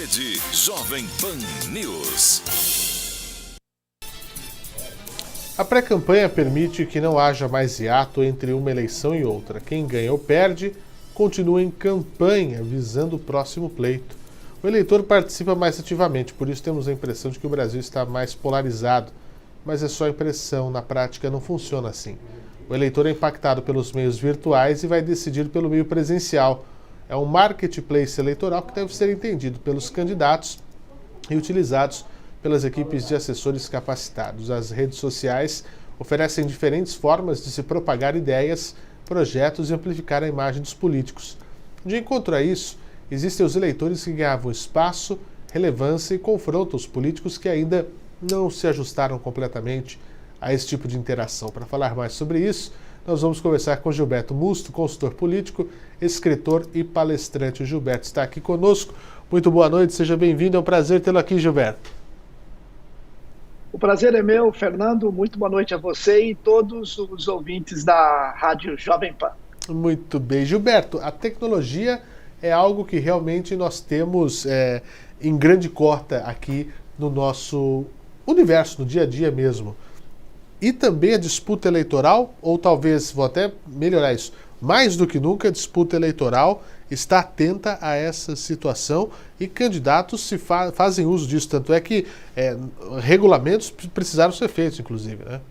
Rede Jovem Pan News. A pré-campanha permite que não haja mais hiato entre uma eleição e outra. Quem ganha ou perde continua em campanha visando o próximo pleito. O eleitor participa mais ativamente, por isso temos a impressão de que o Brasil está mais polarizado. Mas é só impressão, na prática não funciona assim. O eleitor é impactado pelos meios virtuais e vai decidir pelo meio presencial. É um marketplace eleitoral que deve ser entendido pelos candidatos e utilizados pelas equipes de assessores capacitados. As redes sociais oferecem diferentes formas de se propagar ideias, projetos e amplificar a imagem dos políticos. De encontro a isso, existem os eleitores que ganhavam espaço, relevância e confrontam os políticos que ainda não se ajustaram completamente a esse tipo de interação. Para falar mais sobre isso, nós vamos conversar com Gilberto Musto, consultor político, escritor e palestrante. O Gilberto está aqui conosco. Muito boa noite, seja bem-vindo. É um prazer tê-lo aqui, Gilberto. O prazer é meu, Fernando. Muito boa noite a você e todos os ouvintes da Rádio Jovem Pan. Muito bem. Gilberto, a tecnologia é algo que realmente nós temos em grande cota aqui no nosso universo, no dia a dia mesmo. E também a disputa eleitoral, ou talvez, vou até melhorar isso, mais do que nunca a disputa eleitoral está atenta a essa situação e candidatos fazem uso disso. Tanto é que regulamentos precisaram ser feitos, inclusive, né?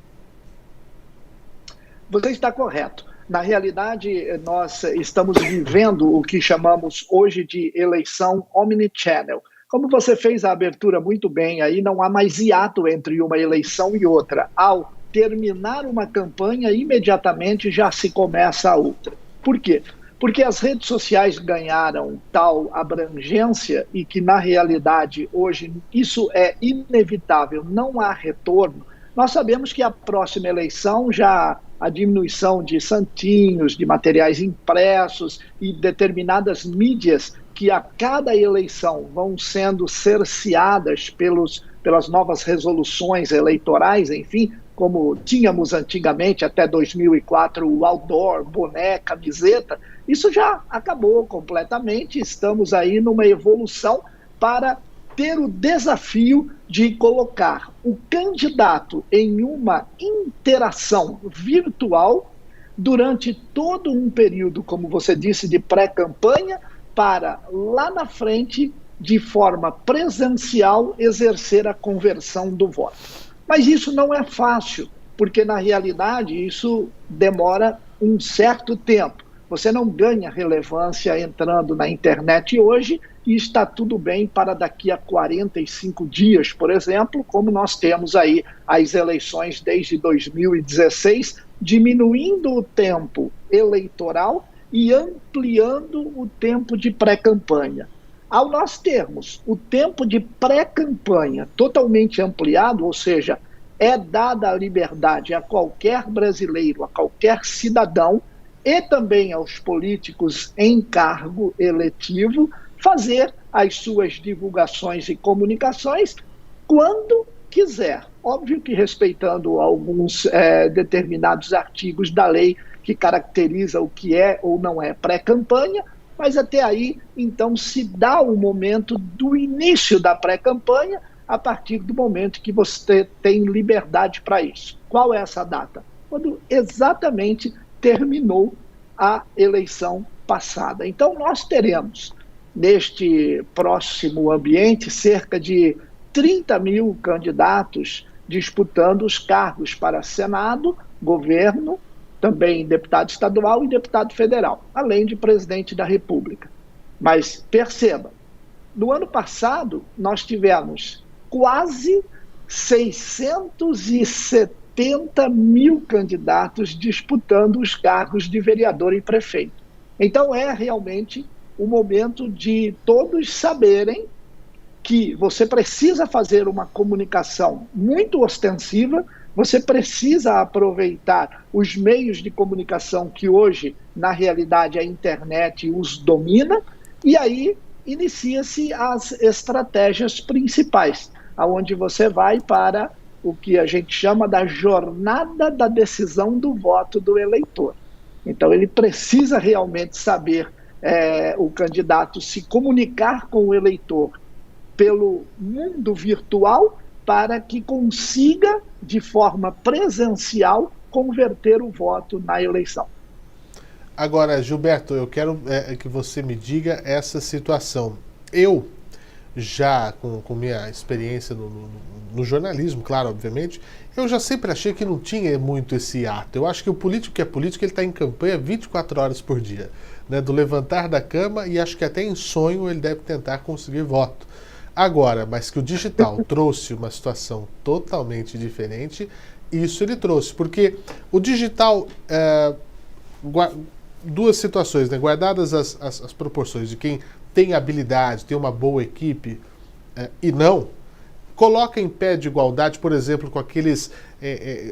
Você está correto. Na realidade, nós estamos vivendo o que chamamos hoje de eleição omnichannel. Como você fez a abertura muito bem, aí não há mais hiato entre uma eleição e outra. Ao terminar uma campanha, imediatamente já se começa a outra. Por quê? Porque as redes sociais ganharam tal abrangência e que, na realidade, hoje isso é inevitável, não há retorno. Nós sabemos que a próxima eleição já a diminuição de santinhos, de materiais impressos e determinadas mídias que a cada eleição vão sendo cerceadas pelas novas resoluções eleitorais, enfim, como tínhamos antigamente, até 2004, o outdoor, boné, camiseta, isso já acabou completamente. Estamos aí numa evolução para ter o desafio de colocar o candidato em uma interação virtual durante todo um período, como você disse, de pré-campanha, para lá na frente, de forma presencial, exercer a conversão do voto. Mas isso não é fácil, porque na realidade isso demora um certo tempo. Você não ganha relevância entrando na internet hoje e está tudo bem para daqui a 45 dias, por exemplo, como nós temos aí as eleições desde 2016, diminuindo o tempo eleitoral e ampliando o tempo de pré-campanha. Ao nós termos o tempo de pré-campanha totalmente ampliado, ou seja, é dada a liberdade a qualquer brasileiro, a qualquer cidadão e também aos políticos em cargo eletivo fazer as suas divulgações e comunicações quando quiser. Óbvio que respeitando alguns determinados artigos da lei que caracteriza o que é ou não é pré-campanha, mas até aí, então, se dá o momento do início da pré-campanha a partir do momento que você tem liberdade para isso. Qual é essa data? Quando exatamente terminou a eleição passada. Então, nós teremos, neste próximo ambiente, cerca de 30 mil candidatos disputando os cargos para Senado, governo, também deputado estadual e deputado federal, além de presidente da República. Mas perceba, no ano passado nós tivemos quase 670 mil candidatos disputando os cargos de vereador e prefeito. Então é realmente o momento de todos saberem que você precisa fazer uma comunicação muito ostensiva, você precisa aproveitar os meios de comunicação que hoje, na realidade, a internet os domina, e aí inicia-se as estratégias principais, aonde você vai para o que a gente chama da jornada da decisão do voto do eleitor. Então ele precisa realmente saber, o candidato se comunicar com o eleitor pelo mundo virtual para que consiga, de forma presencial, converter o voto na eleição. Agora, Gilberto, eu quero que você me diga essa situação. Eu, já com minha experiência no jornalismo, claro, obviamente, eu já sempre achei que não tinha muito esse ato. Eu acho que o político que é político, ele está em campanha 24 horas por dia, né? Do levantar da cama, e acho que até em sonho ele deve tentar conseguir voto. Agora, mas que o digital trouxe uma situação totalmente diferente, isso ele trouxe, porque o digital, duas situações, né? Guardadas as proporções de quem tem habilidade, tem uma boa equipe e não, coloca em pé de igualdade, por exemplo, com aqueles...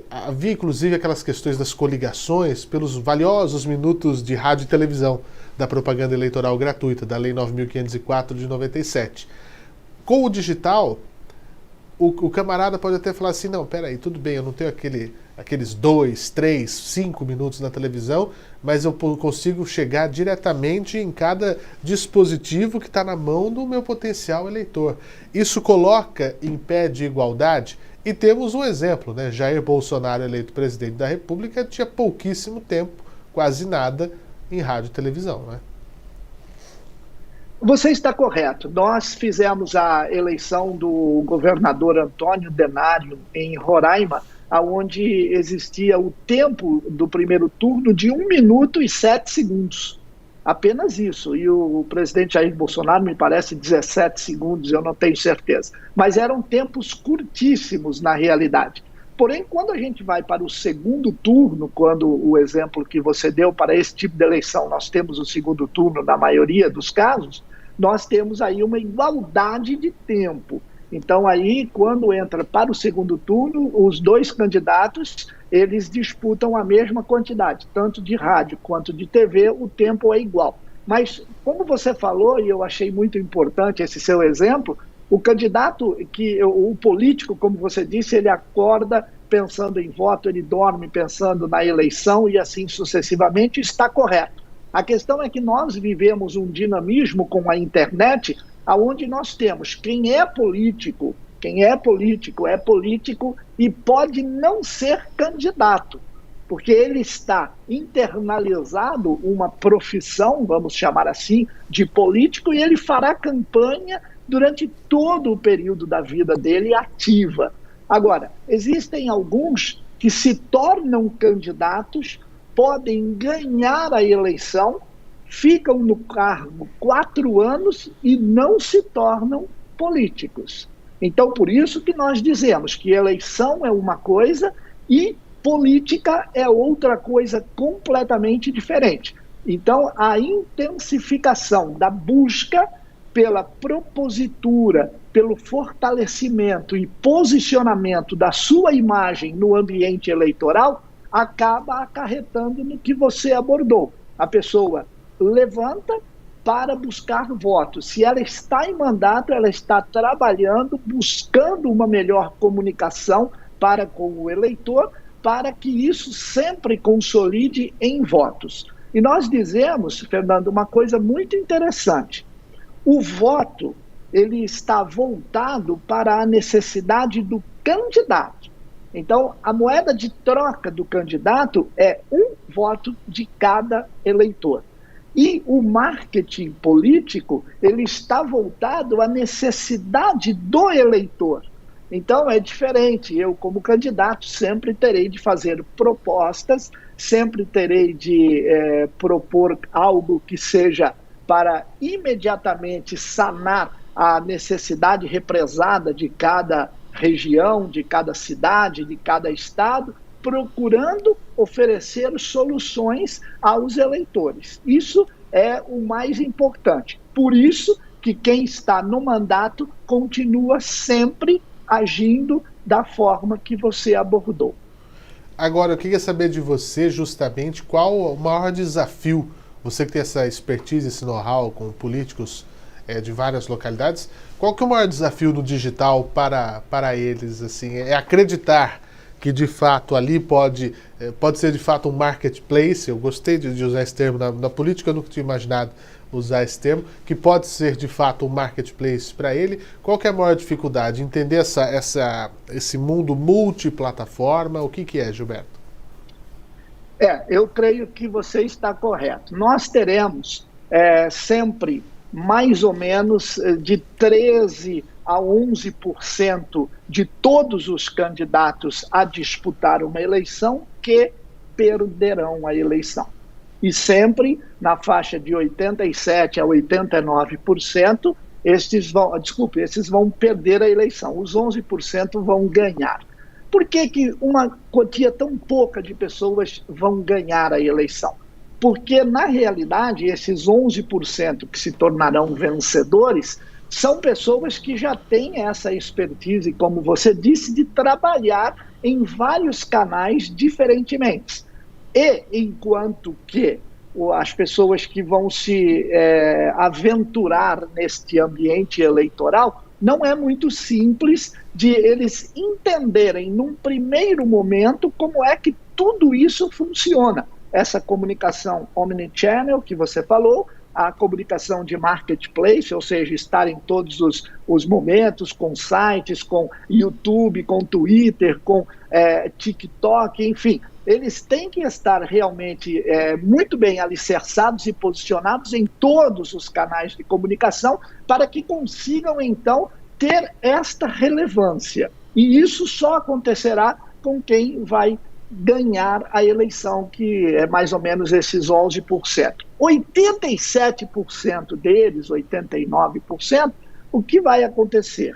havia inclusive aquelas questões das coligações pelos valiosos minutos de rádio e televisão da propaganda eleitoral gratuita, da Lei 9.504 de 97. Com o digital, o camarada pode até falar assim, não, peraí, tudo bem, eu não tenho aqueles 2, 3, 5 minutos na televisão, mas eu consigo chegar diretamente em cada dispositivo que está na mão do meu potencial eleitor. Isso coloca em pé de igualdade, e temos um exemplo, né? Jair Bolsonaro, eleito presidente da República, tinha pouquíssimo tempo, quase nada, em rádio e televisão, né? Você está correto. Nós fizemos a eleição do governador Antônio Denário em Roraima, onde existia o tempo do primeiro turno de 1 minuto e 7 segundos. Apenas isso. E o presidente Jair Bolsonaro, me parece, 17 segundos, eu não tenho certeza. Mas eram tempos curtíssimos na realidade. Porém, quando a gente vai para o segundo turno, quando o exemplo que você deu para esse tipo de eleição, nós temos o segundo turno na maioria dos casos, nós temos aí uma igualdade de tempo. Então aí, quando entra para o segundo turno, os dois candidatos, eles disputam a mesma quantidade, tanto de rádio quanto de TV, o tempo é igual. Mas, como você falou, e eu achei muito importante esse seu exemplo, o candidato, o político, como você disse, ele acorda pensando em voto, ele dorme pensando na eleição e assim sucessivamente, está correto. A questão é que nós vivemos um dinamismo com a internet, onde nós temos quem é político é político e pode não ser candidato, porque ele está internalizado uma profissão, vamos chamar assim, de político, e ele fará campanha durante todo o período da vida dele ativa. Agora, existem alguns que se tornam candidatos, podem ganhar a eleição, ficam no cargo 4 anos e não se tornam políticos. Então, por isso que nós dizemos que eleição é uma coisa e política é outra coisa completamente diferente. Então, a intensificação da busca pela propositura, pelo fortalecimento e posicionamento da sua imagem no ambiente eleitoral, acaba acarretando no que você abordou. A pessoa levanta para buscar votos. Se ela está em mandato, ela está trabalhando, buscando uma melhor comunicação para com o eleitor, para que isso sempre consolide em votos. E nós dizemos, Fernando, uma coisa muito interessante. O voto, ele está voltado para a necessidade do candidato. Então, a moeda de troca do candidato é um voto de cada eleitor. E o marketing político, ele está voltado à necessidade do eleitor. Então, é diferente. Eu, como candidato, sempre terei de fazer propostas, sempre terei de propor algo que seja para imediatamente sanar a necessidade represada de cada região, de cada cidade, de cada estado, procurando oferecer soluções aos eleitores. Isso é o mais importante. Por isso que quem está no mandato continua sempre agindo da forma que você abordou. Agora, eu queria saber de você justamente qual o maior desafio, você que tem essa expertise, esse know-how com políticos de várias localidades, qual que é o maior desafio no digital para eles? Assim, é acreditar que de fato ali pode ser de fato um marketplace. Eu gostei de usar esse termo na política, eu nunca tinha imaginado usar esse termo, que pode ser de fato um marketplace para ele. Qual que é a maior dificuldade? Entender esse mundo multiplataforma, o que é, Gilberto? Eu creio que você está correto. Nós teremos sempre mais ou menos de 13 a 11% de todos os candidatos a disputar uma eleição que perderão a eleição. E sempre na faixa de 87% a 89%, esses vão perder a eleição, os 11% vão ganhar. Por que uma quantia tão pouca de pessoas vão ganhar a eleição? Porque, na realidade, esses 11% que se tornarão vencedores são pessoas que já têm essa expertise, como você disse, de trabalhar em vários canais diferentemente. E enquanto que as pessoas que vão se aventurar neste ambiente eleitoral, não é muito simples de eles entenderem num primeiro momento como é que tudo isso funciona. Essa comunicação omnichannel que você falou, a comunicação de marketplace, ou seja, estar em todos os momentos, com sites, com YouTube, com Twitter, com TikTok, enfim. Eles têm que estar realmente muito bem alicerçados e posicionados em todos os canais de comunicação para que consigam, então, ter esta relevância. E isso só acontecerá com quem vai ganhar a eleição, que é mais ou menos esses 11%. 87% deles, 89%, o que vai acontecer?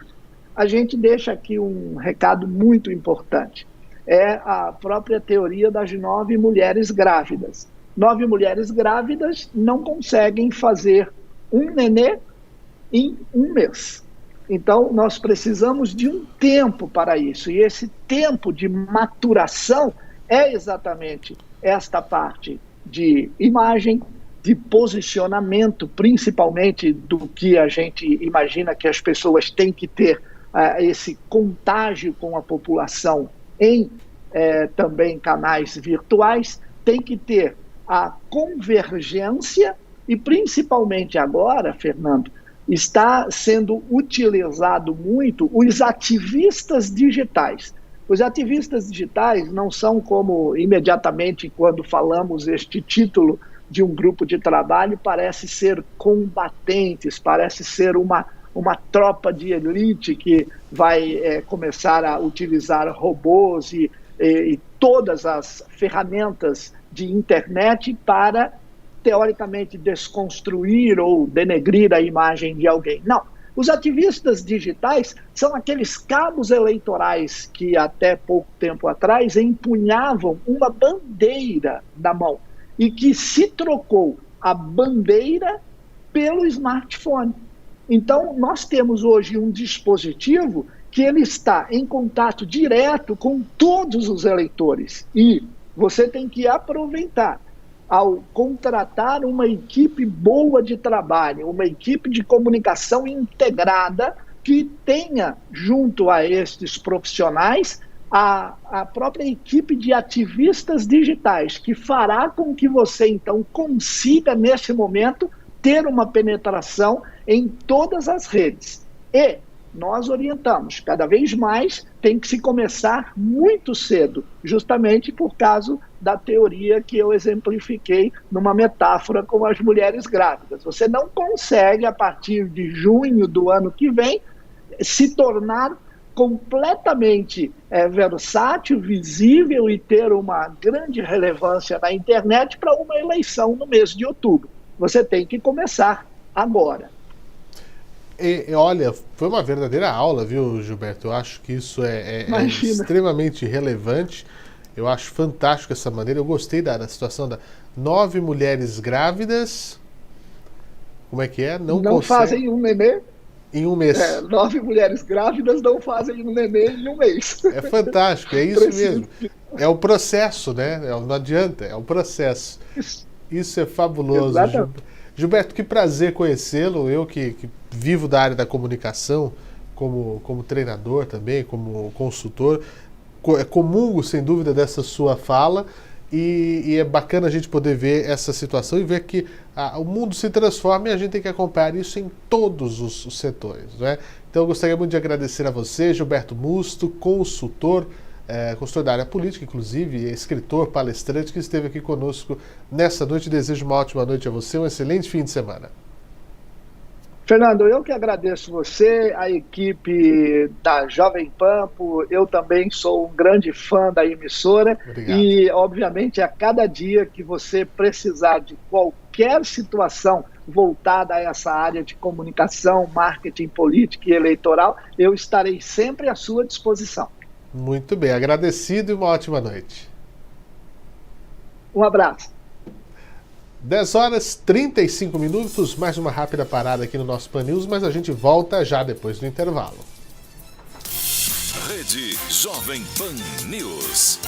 A gente deixa aqui um recado muito importante. É a própria teoria das 9 mulheres grávidas. 9 mulheres grávidas não conseguem fazer um nenê em um mês. Então, nós precisamos de um tempo para isso. E esse tempo de maturação é exatamente esta parte de imagem, de posicionamento, principalmente do que a gente imagina que as pessoas têm que ter esse contágio com a população em também canais virtuais, tem que ter a convergência e principalmente agora, Fernando, está sendo utilizado muito os ativistas digitais. Os ativistas digitais não são como imediatamente quando falamos este título de um grupo de trabalho, parece ser combatentes, parece ser uma tropa de elite que vai começar a utilizar robôs e todas as ferramentas de internet para, teoricamente, desconstruir ou denegrir a imagem de alguém. Não. Os ativistas digitais são aqueles cabos eleitorais que até pouco tempo atrás empunhavam uma bandeira na mão e que se trocou a bandeira pelo smartphone. Então, nós temos hoje um dispositivo que ele está em contato direto com todos os eleitores e você tem que aproveitar ao contratar uma equipe boa de trabalho, uma equipe de comunicação integrada que tenha junto a estes profissionais a própria equipe de ativistas digitais, que fará com que você, então, consiga, nesse momento, ter uma penetração em todas as redes. E nós orientamos, cada vez mais tem que se começar muito cedo, justamente por causa da teoria que eu exemplifiquei numa metáfora com as mulheres grávidas. Você não consegue, a partir de junho do ano que vem, se tornar completamente versátil, visível e ter uma grande relevância na internet para uma eleição no mês de outubro. Você tem que começar agora. Olha, foi uma verdadeira aula, viu, Gilberto? Eu acho que isso é extremamente relevante. Eu acho fantástico essa maneira. Eu gostei da situação da 9 mulheres grávidas. Como é que é? Não fazem um nenê em um mês. 9 mulheres grávidas não fazem um nenê em um mês. É fantástico, é isso mesmo. É o processo, né? Não adianta, é o processo. Isso é fabuloso. Gilberto, que prazer conhecê-lo. Eu que vivo da área da comunicação, como treinador também, como consultor, comungo sem dúvida dessa sua fala e é bacana a gente poder ver essa situação e ver que o mundo se transforma e a gente tem que acompanhar isso em todos os setores, né? Então eu gostaria muito de agradecer a você, Gilberto Musto, consultor da área política, inclusive, escritor, palestrante, que esteve aqui conosco nessa noite. Desejo uma ótima noite a você, um excelente fim de semana. Fernando, eu que agradeço você, a equipe da Jovem Pan, eu também sou um grande fã da emissora. Obrigado. E, obviamente, a cada dia que você precisar de qualquer situação voltada a essa área de comunicação, marketing, política e eleitoral, eu estarei sempre à sua disposição. Muito bem, agradecido e uma ótima noite. Um abraço. 10 horas 35 minutos, mais uma rápida parada aqui no nosso Pan News, mas a gente volta já depois do intervalo. Rede Jovem Pan News.